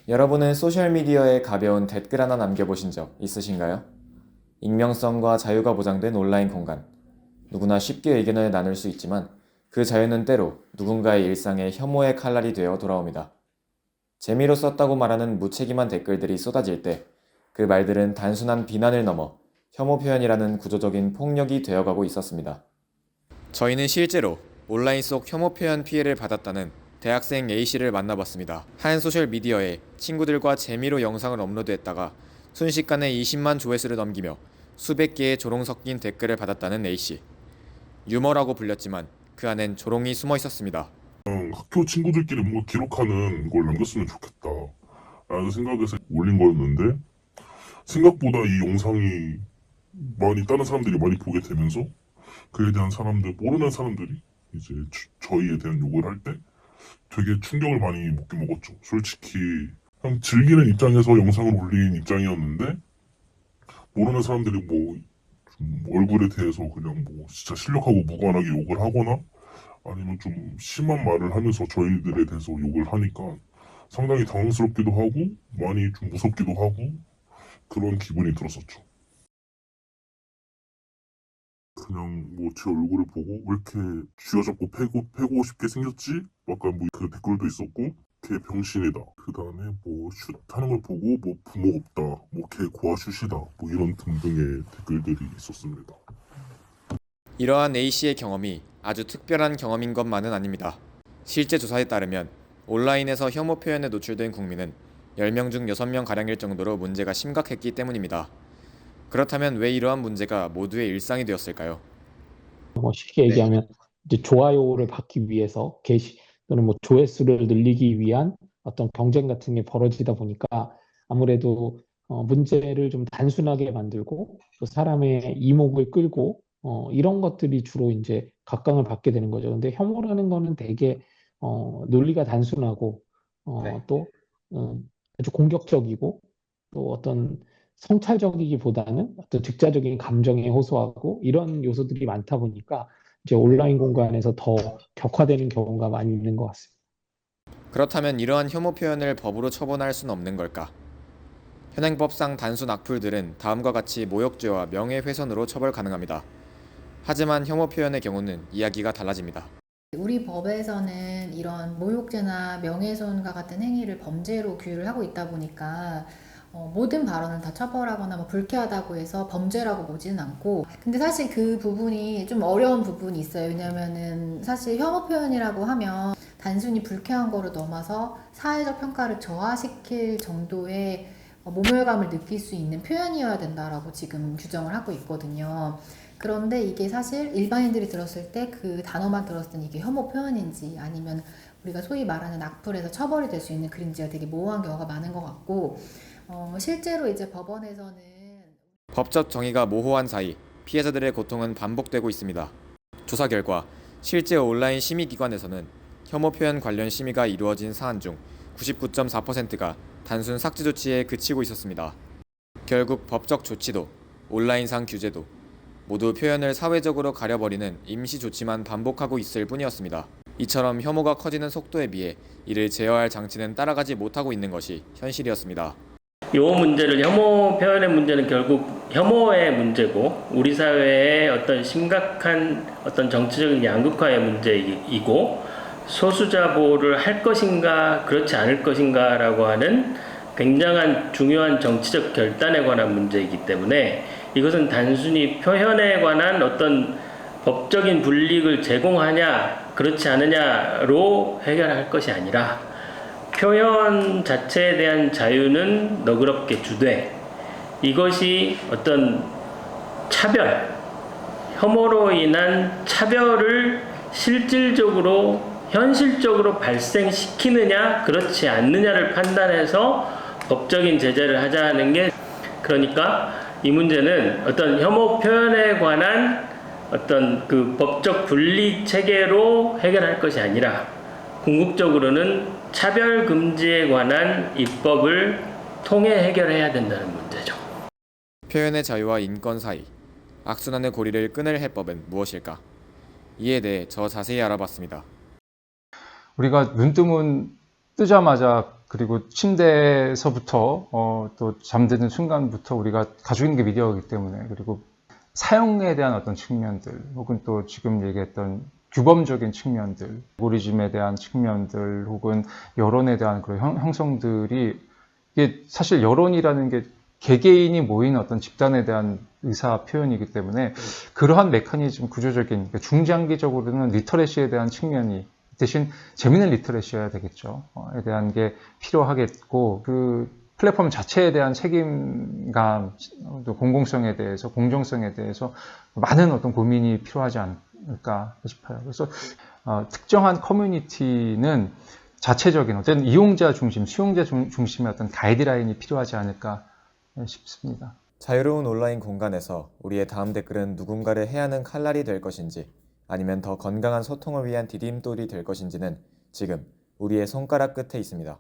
여러분은 소셜미디어에 가벼운 댓글 하나 남겨보신 적 있으신가요? 익명성과 자유가 보장된 온라인 공간. 누구나 쉽게 의견을 나눌 수 있지만 그 자유는 때로 누군가의 일상에 혐오의 칼날이 되어 돌아옵니다. 재미로 썼다고 말하는 무책임한 댓글들이 쏟아질 때 그 말들은 단순한 비난을 넘어 혐오 표현이라는 구조적인 폭력이 되어가고 있었습니다. 저희는 실제로 온라인 속 혐오 표현 피해를 받았다는 대학생 A씨를 만나봤습니다. 한 소셜미디어에 친구들과 재미로 영상을 업로드했다가 순식간에 20만 조회수를 넘기며 수백 개의 조롱 섞인 댓글을 받았다는 A씨. 유머라고 불렸지만 그 안엔 조롱이 숨어 있었습니다. 학교 친구들끼리 뭔가 기록하는 걸 남겼으면 좋겠다 라는 생각에서 올린 거였는데, 생각보다 이 영상이 다른 사람들이 많이 보게 되면서 그에 대한 모르는 사람들이 이제 저희에 대한 욕을 할 때 되게 충격을 많이 먹었죠. 솔직히 그냥 즐기는 입장에서 영상을 올린 입장이었는데, 모르는 사람들이 좀 얼굴에 대해서 그냥 진짜 실력하고 무관하게 욕을 하거나 아니면 좀 심한 말을 하면서 저희들에 대해서 욕을 하니까 상당히 당황스럽기도 하고 많이 좀 무섭기도 하고 그런 기분이 들었었죠. 그냥 제 얼굴을 보고 왜 이렇게 쥐어잡고 패고 싶게 생겼지? 약간 그 댓글도 있었고, 걔 병신이다. 그 다음에 슛 하는 걸 보고 부모 없다. 걔 고아슛이다. 이런 등등의 댓글들이 있었습니다. 이러한 A씨의 경험이 아주 특별한 경험인 것만은 아닙니다. 실제 조사에 따르면 온라인에서 혐오 표현에 노출된 국민은 10명 중 6명가량일 정도로 문제가 심각했기 때문입니다. 그렇다면 왜 이러한 문제가 모두의 일상이 되었을까요? 쉽게 얘기하면 이제 좋아요를 받기 위해서 또는 조회수를 늘리기 위한 어떤 경쟁 같은 게 벌어지다 보니까 아무래도 문제를 좀 단순하게 만들고 또 사람의 이목을 끌고 이런 것들이 주로 이제 각광을 받게 되는 거죠. 근데 혐오라는 거는 되게 논리가 단순하고 또 아주 공격적이고 또 어떤 성찰적이기보다는 어떤 즉자적인 감정에 호소하고 이런 요소들이 많다 보니까 이제 온라인 공간에서 더 격화되는 경우가 많이 있는 것 같습니다. 그렇다면 이러한 혐오 표현을 법으로 처분할 수는 없는 걸까? 현행법상 단순 악플들은 다음과 같이 모욕죄와 명예훼손으로 처벌 가능합니다. 하지만 혐오 표현의 경우는 이야기가 달라집니다. 우리 법에서는 이런 모욕죄나 명예훼손과 같은 행위를 범죄로 규율을 하고 있다 보니까 모든 발언을 다 처벌하거나 불쾌하다고 해서 범죄라고 보지는 않고, 근데 사실 그 부분이 좀 어려운 부분이 있어요. 왜냐면은 사실 혐오 표현이라고 하면 단순히 불쾌한 거를 넘어서 사회적 평가를 저하시킬 정도의 모멸감을 느낄 수 있는 표현이어야 된다라고 지금 규정을 하고 있거든요. 그런데 이게 사실 일반인들이 들었을 때 그 단어만 들었을 때 이게 혐오 표현인지 아니면 우리가 소위 말하는 악플에서 처벌이 될 수 있는 글인지가 되게 모호한 경우가 많은 것 같고, 실제로 이제 법원에서는 법적 정의가 모호한 사이 피해자들의 고통은 반복되고 있습니다. 조사 결과 실제 온라인 심의기관에서는 혐오 표현 관련 심의가 이루어진 사안 중 99.4%가 단순 삭제 조치에 그치고 있었습니다. 결국 법적 조치도 온라인상 규제도 모두 표현을 사회적으로 가려버리는 임시 조치만 반복하고 있을 뿐이었습니다. 이처럼 혐오가 커지는 속도에 비해 이를 제어할 장치는 따라가지 못하고 있는 것이 현실이었습니다. 이 문제를 혐오 표현의 문제는 결국 혐오의 문제고 우리 사회의 어떤 심각한 어떤 정치적인 양극화의 문제이고 소수자 보호를 할 것인가 그렇지 않을 것인가라고 하는 굉장한 중요한 정치적 결단에 관한 문제이기 때문에 이것은 단순히 표현에 관한 어떤 법적인 불이익을 제공하냐 그렇지 않느냐로 해결할 것이 아니라 표현 자체에 대한 자유는 너그럽게 주되 이것이 어떤 차별, 혐오로 인한 차별을 실질적으로 현실적으로 발생시키느냐 그렇지 않느냐를 판단해서 법적인 제재를 하자는 게, 그러니까 이 문제는 어떤 혐오 표현에 관한 어떤 그 법적 분리 체계로 해결할 것이 아니라 궁극적으로는 차별 금지에 관한 입법을 통해 해결해야 된다는 문제죠. 표현의 자유와 인권 사이, 악순환의 고리를 끊을 해법은 무엇일까? 이에 대해 더 자세히 알아봤습니다. 우리가 눈 뜨자마자 그리고 침대에서부터 또 잠드는 순간부터 우리가 가지고 있는 게 미디어이기 때문에, 그리고 사용에 대한 어떤 측면들, 혹은 또 지금 얘기했던 규범적인 측면들, 알고리즘에 대한 측면들, 혹은 여론에 대한 그런 형성들이, 이게 사실 여론이라는 게 개개인이 모인 어떤 집단에 대한 의사 표현이기 때문에 그러한 메커니즘, 구조적인, 그러니까 중장기적으로는 리터러시에 대한 측면이 대신 재미있는 리터러시여야 되겠죠. 에 대한 게 필요하겠고, 그 플랫폼 자체에 대한 책임감, 또 공공성에 대해서, 공정성에 대해서 많은 어떤 고민이 필요하지 않을까 싶어요. 그래서 특정한 커뮤니티는 자체적인 어떤 이용자 중심, 수용자 중심의 어떤 가이드라인이 필요하지 않을까 싶습니다. 자유로운 온라인 공간에서 우리의 다음 댓글은 누군가를 해하는 칼날이 될 것인지 아니면 더 건강한 소통을 위한 디딤돌이 될 것인지는 지금 우리의 손가락 끝에 있습니다.